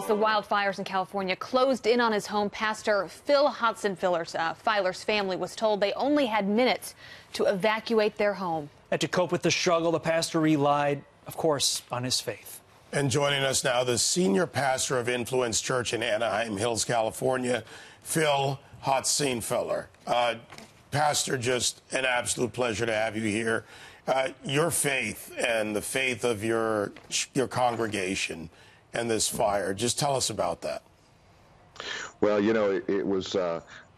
as the wildfires in California closed in on his home, Pastor Phil Hotsenpiller's family was told they only had minutes to evacuate their home. And to cope with the struggle, the pastor relied, of course, on his faith. And joining us now, the senior pastor of Influence Church in Anaheim Hills, California, Phil Hotsenpiller. Pastor, just an absolute pleasure to have you here. Your faith and the faith of your congregation and this fire, just tell us about that. Well, you know, it was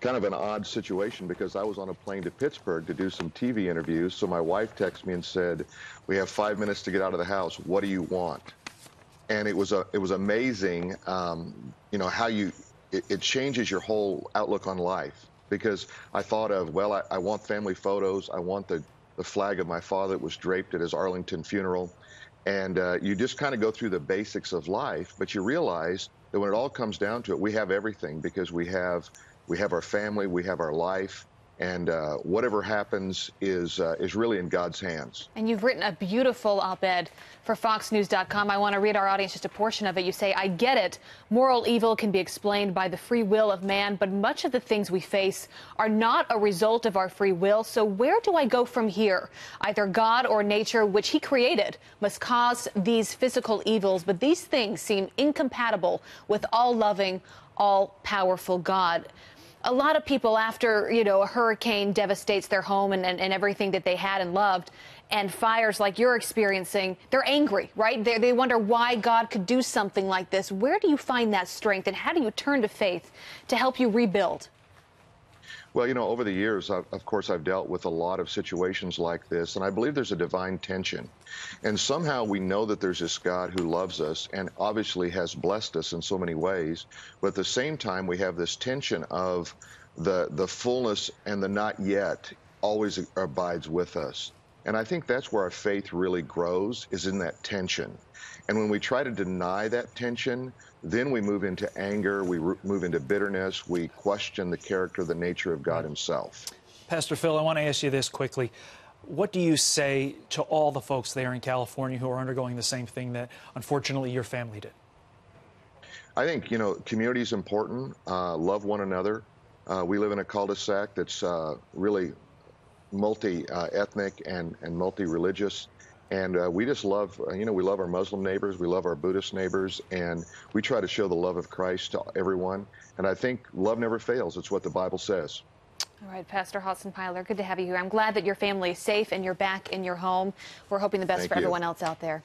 kind of an odd situation because I was on a plane to Pittsburgh to do some TV interviews. So my wife texted me and said, "We have 5 minutes to get out of the house. What do you want?" And it was amazing, you know, how it changes your whole outlook on life. Because I thought of, well, I want family photos. I want the flag of my father that was draped at his Arlington funeral. And you just kind of go through the basics of life, but you realize that when it all comes down to it, we have everything because we have our family, we have our life, and whatever happens is really in God's hands. And you've written a beautiful op-ed for FoxNews.com. I want to read our audience just a portion of it. You say, "I get it. Moral evil can be explained by the free will of man, but much of the things we face are not a result of our free will. So where do I go from here? Either God or nature, which he created, must cause these physical evils, but these things seem incompatible with all-loving, all-powerful God." A lot of people, after, you know, a hurricane devastates their home and everything that they had and loved, and fires like you're experiencing, they're angry, right? They wonder why God could do something like this. Where do you find that strength, and how do you turn to faith to help you rebuild? Well, you know, over the years, of course, I've dealt with a lot of situations like this, and I believe there's a divine tension. And somehow we know that there's this God who loves us and obviously has blessed us in so many ways. But at the same time, we have this tension of the fullness and the not yet always abides with us. And I think that's where our faith really grows, is in that tension. And when we try to deny that tension, then we move into anger, we move into bitterness, we question the character, the nature of God himself. Pastor Phil, I want to ask you this quickly. What do you say to all the folks there in California who are undergoing the same thing that, unfortunately, your family did? I think, you know, community is important. Love one another. We live in a cul-de-sac that's really multi-ethnic and multi-religious. And we just love, you know, we love our Muslim neighbors, we love our Buddhist neighbors, and we try to show the love of Christ to everyone. And I think love never fails. It's what the Bible says. All right, Pastor Hotsenpiller, good to have you here. I'm glad that your family is safe and you're back in your home. We're hoping the best for everyone else out there.